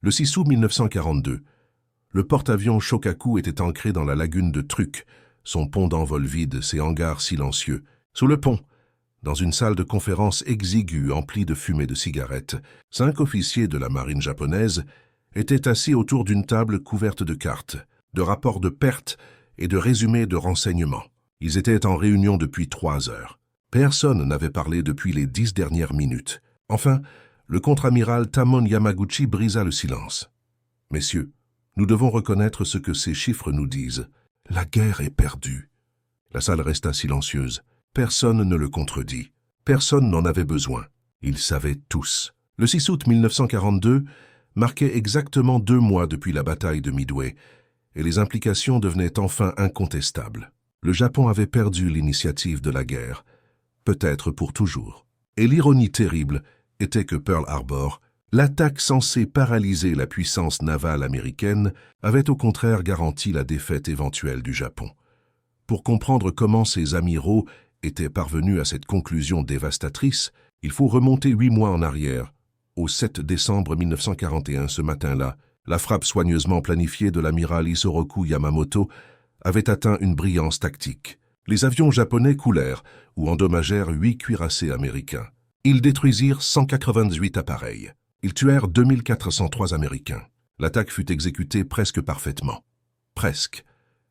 Le 6 août 1942, le porte-avions Shokaku était ancré dans la lagune de Truk, son pont d'envol vide, ses hangars silencieux. Sous le pont, dans une salle de conférence exiguë emplie de fumée de cigarettes, 5 officiers de la marine japonaise étaient assis autour d'une table couverte de cartes, de rapports de pertes et de résumés de renseignements. Ils étaient en réunion depuis 3 heures. Personne n'avait parlé depuis les 10 dernières minutes. Enfin, le contre-amiral Tamon Yamaguchi brisa le silence. « Messieurs, nous devons reconnaître ce que ces chiffres nous disent. La guerre est perdue. » La salle resta silencieuse. Personne ne le contredit. Personne n'en avait besoin. Ils savaient tous. Le 6 août 1942 marquait exactement 2 mois depuis la bataille de Midway, et les implications devenaient enfin incontestables. Le Japon avait perdu l'initiative de la guerre, peut-être pour toujours. Et l'ironie terrible était que Pearl Harbor, l'attaque censée paralyser la puissance navale américaine, avait au contraire garanti la défaite éventuelle du Japon. Pour comprendre comment ces amiraux étaient parvenus à cette conclusion dévastatrice, il faut remonter 8 mois en arrière. Au 7 décembre 1941, ce matin-là, la frappe soigneusement planifiée de l'amiral Isoroku Yamamoto avait atteint une brillance tactique. Les avions japonais coulèrent ou endommagèrent 8 cuirassés américains. Ils détruisirent 198 appareils. Ils tuèrent 2403 Américains. L'attaque fut exécutée presque parfaitement. Presque.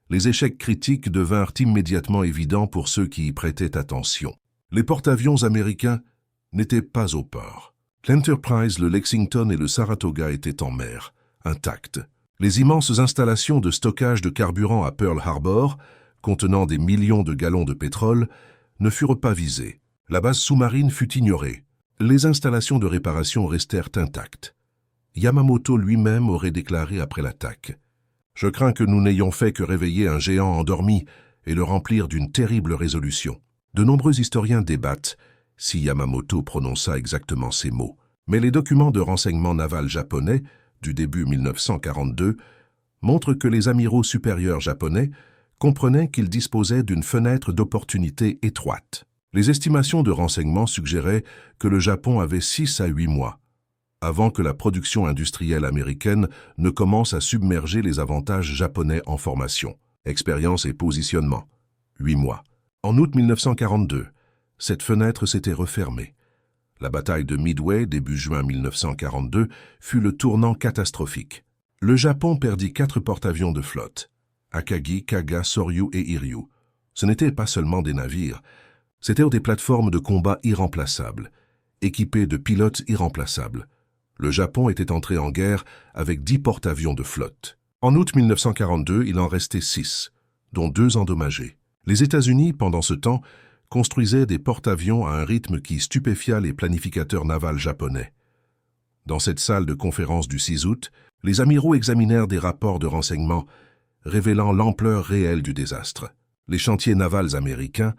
Les échecs critiques devinrent immédiatement évidents pour ceux qui y prêtaient attention. Les porte-avions américains n'étaient pas au port. L'Enterprise, le Lexington et le Saratoga étaient en mer, intacts. Les immenses installations de stockage de carburant à Pearl Harbor, contenant des millions de gallons de pétrole, ne furent pas visées. La base sous-marine fut ignorée. Les installations de réparation restèrent intactes. Yamamoto lui-même aurait déclaré après l'attaque « Je crains que nous n'ayons fait que réveiller un géant endormi et le remplir d'une terrible résolution. » De nombreux historiens débattent si Yamamoto prononça exactement ces mots. Mais les documents de renseignement naval japonais du début 1942 montrent que les amiraux supérieurs japonais comprenaient qu'ils disposaient d'une fenêtre d'opportunité étroite. Les estimations de renseignement suggéraient que le Japon avait 6 à 8 mois avant que la production industrielle américaine ne commence à submerger les avantages japonais en formation, expérience et positionnement. 8 mois. En août 1942, cette fenêtre s'était refermée. La bataille de Midway, début juin 1942, fut le tournant catastrophique. Le Japon perdit 4 porte-avions de flotte, Akagi, Kaga, Soryu et Hiryu. Ce n'étaient pas seulement des navires, c'étaient des plateformes de combat irremplaçables, équipées de pilotes irremplaçables. Le Japon était entré en guerre avec 10 porte-avions de flotte. En août 1942, il en restait 6, dont 2 endommagés. Les États-Unis, pendant ce temps, construisaient des porte-avions à un rythme qui stupéfia les planificateurs navals japonais. Dans cette salle de conférence du 6 août, les amiraux examinèrent des rapports de renseignement révélant l'ampleur réelle du désastre. Les chantiers navals américains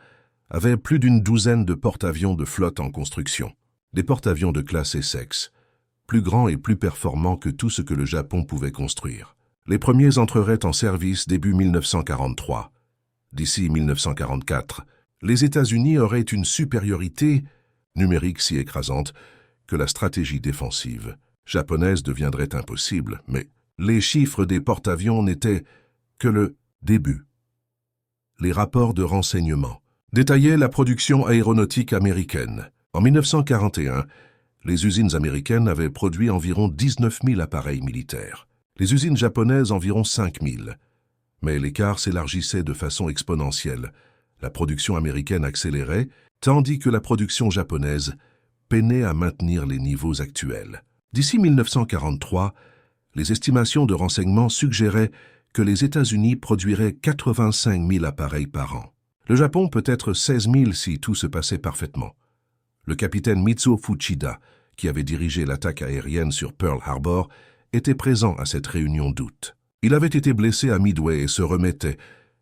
avaient plus d'une douzaine de porte-avions de flotte en construction. Des porte-avions de classe Essex, plus grands et plus performants que tout ce que le Japon pouvait construire. Les premiers entreraient en service début 1943. D'ici 1944, les États-Unis auraient une supériorité numérique si écrasante que la stratégie défensive japonaise deviendrait impossible, mais les chiffres des porte-avions n'étaient que le début. Les rapports de renseignement détaillaient la production aéronautique américaine. En 1941, les usines américaines avaient produit environ 19 000 appareils militaires. Les usines japonaises environ 5 000. Mais l'écart s'élargissait de façon exponentielle. La production américaine accélérait, tandis que la production japonaise peinait à maintenir les niveaux actuels. D'ici 1943, les estimations de renseignement suggéraient que les États-Unis produiraient 85 000 appareils par an. Le Japon peut-être 16 000 si tout se passait parfaitement. Le capitaine Mitsuo Fuchida, qui avait dirigé l'attaque aérienne sur Pearl Harbor, était présent à cette réunion d'août. Il avait été blessé à Midway et se remettait,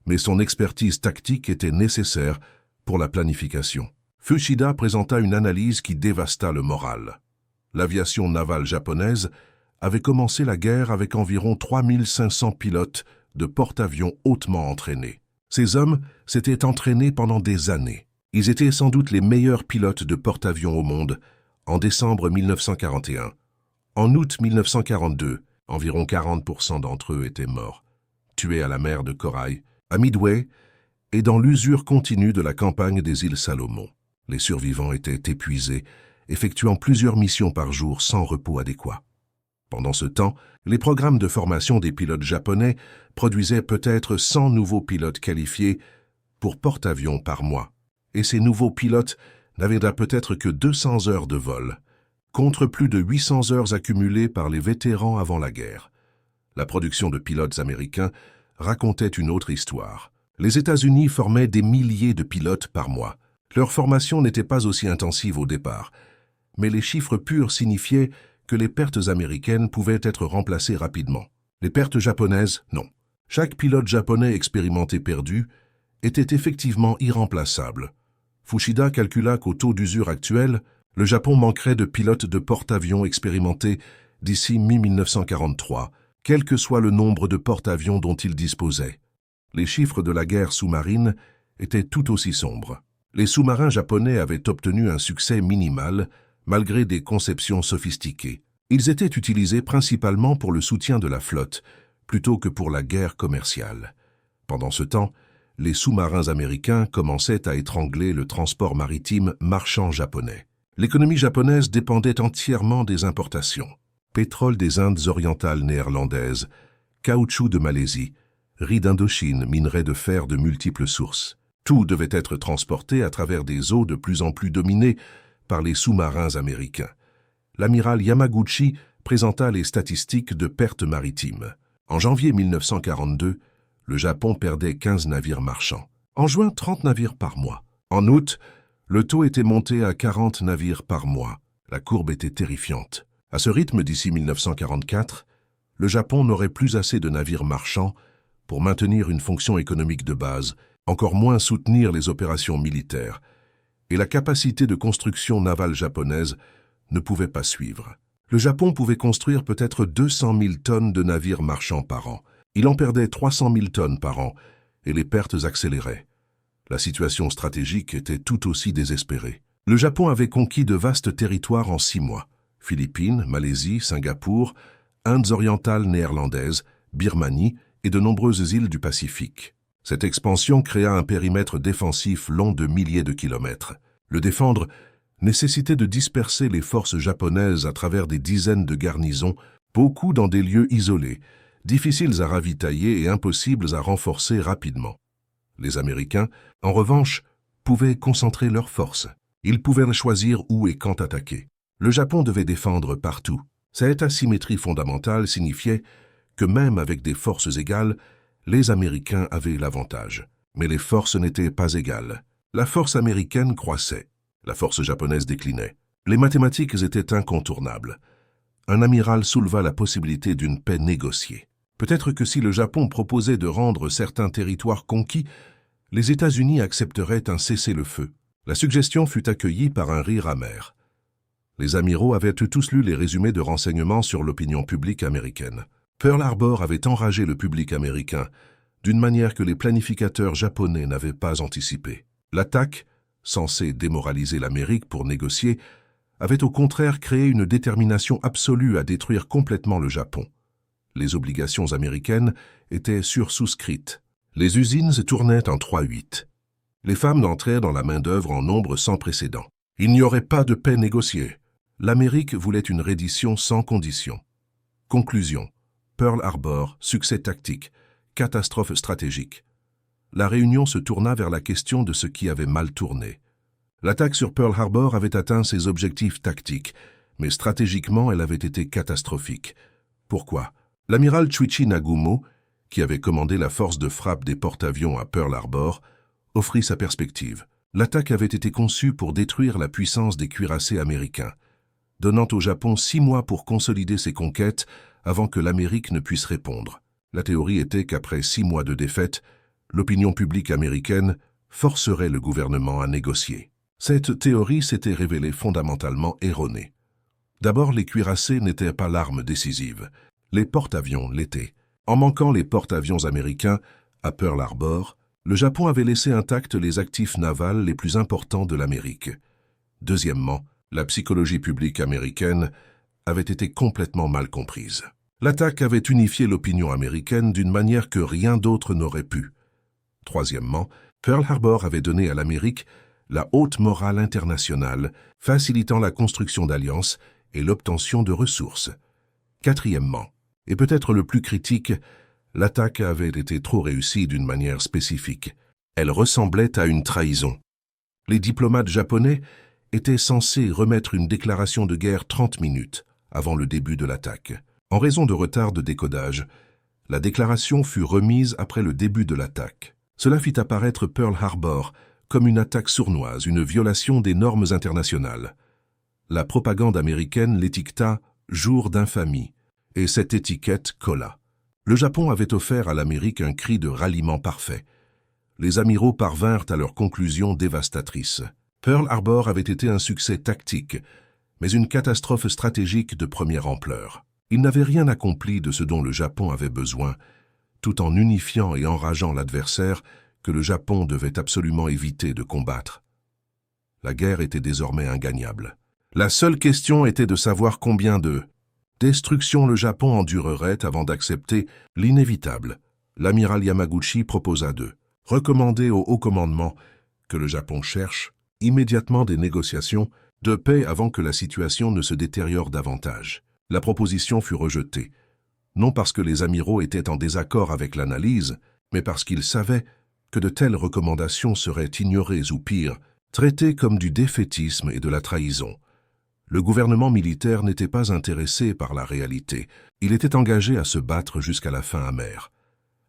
mais son expertise tactique était nécessaire pour la planification. Fuchida présenta une analyse qui dévasta le moral. L'aviation navale japonaise avait commencé la guerre avec environ 3500 pilotes de porte-avions hautement entraînés. Ces hommes s'étaient entraînés pendant des années. Ils étaient sans doute les meilleurs pilotes de porte-avions au monde en décembre 1941, En août 1942, environ 40% d'entre eux étaient morts, tués à la mer de Corail, à Midway et dans l'usure continue de la campagne des îles Salomon. Les survivants étaient épuisés, effectuant plusieurs missions par jour sans repos adéquat. Pendant ce temps, les programmes de formation des pilotes japonais produisaient peut-être 100 nouveaux pilotes qualifiés pour porte-avions par mois. Et ces nouveaux pilotes n'avaient peut-être que 200 heures de vol, contre plus de 800 heures accumulées par les vétérans avant la guerre. La production de pilotes américains racontait une autre histoire. Les États-Unis formaient des milliers de pilotes par mois. Leur formation n'était pas aussi intensive au départ, mais les chiffres purs signifiaient que les pertes américaines pouvaient être remplacées rapidement. Les pertes japonaises, non. Chaque pilote japonais expérimenté perdu était effectivement irremplaçable. Fuchida calcula qu'au taux d'usure actuel, le Japon manquerait de pilotes de porte-avions expérimentés d'ici mi-1943, quel que soit le nombre de porte-avions dont il disposait. Les chiffres de la guerre sous-marine étaient tout aussi sombres. Les sous-marins japonais avaient obtenu un succès minimal, malgré des conceptions sophistiquées. Ils étaient utilisés principalement pour le soutien de la flotte, plutôt que pour la guerre commerciale. Pendant ce temps, les sous-marins américains commençaient à étrangler le transport maritime marchand japonais. L'économie japonaise dépendait entièrement des importations. Pétrole des Indes orientales néerlandaises, caoutchouc de Malaisie, riz d'Indochine, minerais de fer de multiples sources. Tout devait être transporté à travers des eaux de plus en plus dominées par les sous-marins américains. L'amiral Yamaguchi présenta les statistiques de pertes maritimes. En janvier 1942, le Japon perdait 15 navires marchands. En juin, 30 navires par mois. En août, le taux était monté à 40 navires par mois. La courbe était terrifiante. À ce rythme, d'ici 1944, le Japon n'aurait plus assez de navires marchands pour maintenir une fonction économique de base, encore moins soutenir les opérations militaires, et la capacité de construction navale japonaise ne pouvait pas suivre. Le Japon pouvait construire peut-être 200 000 tonnes de navires marchands par an. Il en perdait 300 000 tonnes par an, et les pertes accéléraient. La situation stratégique était tout aussi désespérée. Le Japon avait conquis de vastes territoires en 6 mois. Philippines, Malaisie, Singapour, Indes orientales néerlandaises, Birmanie et de nombreuses îles du Pacifique. Cette expansion créa un périmètre défensif long de milliers de kilomètres. Le défendre nécessitait de disperser les forces japonaises à travers des dizaines de garnisons, beaucoup dans des lieux isolés, difficiles à ravitailler et impossibles à renforcer rapidement. Les Américains, en revanche, pouvaient concentrer leurs forces. Ils pouvaient choisir où et quand attaquer. Le Japon devait défendre partout. Cette asymétrie fondamentale signifiait que même avec des forces égales, les Américains avaient l'avantage. Mais les forces n'étaient pas égales. La force américaine croissait. La force japonaise déclinait. Les mathématiques étaient incontournables. Un amiral souleva la possibilité d'une paix négociée. Peut-être que si le Japon proposait de rendre certains territoires conquis, les États-Unis accepteraient un cessez-le-feu. La suggestion fut accueillie par un rire amer. Les amiraux avaient tous lu les résumés de renseignements sur l'opinion publique américaine. Pearl Harbor avait enragé le public américain d'une manière que les planificateurs japonais n'avaient pas anticipée. L'attaque, censée démoraliser l'Amérique pour négocier, avait au contraire créé une détermination absolue à détruire complètement le Japon. Les obligations américaines étaient sursouscrites. Les usines se tournaient en 3-8. Les femmes entraient dans la main-d'œuvre en nombre sans précédent. Il n'y aurait pas de paix négociée. L'Amérique voulait une reddition sans condition. Conclusion. Pearl Harbor, succès tactique, catastrophe stratégique. La réunion se tourna vers la question de ce qui avait mal tourné. L'attaque sur Pearl Harbor avait atteint ses objectifs tactiques, mais stratégiquement elle avait été catastrophique. Pourquoi? L'amiral Chuichi Nagumo, qui avait commandé la force de frappe des porte-avions à Pearl Harbor, offrit sa perspective. L'attaque avait été conçue pour détruire la puissance des cuirassés américains, donnant au Japon 6 mois pour consolider ses conquêtes avant que l'Amérique ne puisse répondre. La théorie était qu'après 6 mois de défaite, l'opinion publique américaine forcerait le gouvernement à négocier. Cette théorie s'était révélée fondamentalement erronée. D'abord, les cuirassés n'étaient pas l'arme décisive. Les porte-avions l'étaient. En manquant les porte-avions américains, à Pearl Harbor, le Japon avait laissé intacts les actifs navals les plus importants de l'Amérique. Deuxièmement, la psychologie publique américaine avait été complètement mal comprise. L'attaque avait unifié l'opinion américaine d'une manière que rien d'autre n'aurait pu. Troisièmement, Pearl Harbor avait donné à l'Amérique la haute morale internationale, facilitant la construction d'alliances et l'obtention de ressources. Quatrièmement, et peut-être le plus critique, l'attaque avait été trop réussie d'une manière spécifique. Elle ressemblait à une trahison. Les diplomates japonais étaient censés remettre une déclaration de guerre 30 minutes avant le début de l'attaque. En raison de retard de décodage, la déclaration fut remise après le début de l'attaque. Cela fit apparaître Pearl Harbor comme une attaque sournoise, une violation des normes internationales. La propagande américaine l'étiqueta « jour d'infamie » et cette étiquette colla. Le Japon avait offert à l'Amérique un cri de ralliement parfait. Les amiraux parvinrent à leurs conclusions dévastatrices. Pearl Harbor avait été un succès tactique, mais une catastrophe stratégique de première ampleur. Il n'avait rien accompli de ce dont le Japon avait besoin, tout en unifiant et enrageant l'adversaire que le Japon devait absolument éviter de combattre. La guerre était désormais ingagnable. La seule question était de savoir combien de destructions le Japon endurerait avant d'accepter l'inévitable. L'amiral Yamaguchi proposa de recommander au haut commandement que le Japon cherche immédiatement des négociations de paix avant que la situation ne se détériore davantage. La proposition fut rejetée, non parce que les amiraux étaient en désaccord avec l'analyse, mais parce qu'ils savaient que de telles recommandations seraient ignorées ou pire, traitées comme du défaitisme et de la trahison. Le gouvernement militaire n'était pas intéressé par la réalité. Il était engagé à se battre jusqu'à la fin amère.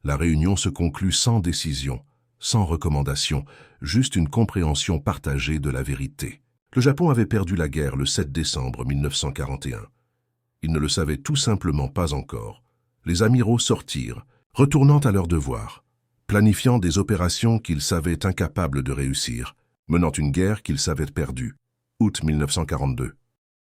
La réunion se conclut sans décision, sans recommandation, juste une compréhension partagée de la vérité. Le Japon avait perdu la guerre le 7 décembre 1941. Il ne le savait tout simplement pas encore. Les amiraux sortirent, retournant à leurs devoirs, planifiant des opérations qu'ils savaient incapables de réussir, menant une guerre qu'ils savaient perdue. Août 1942.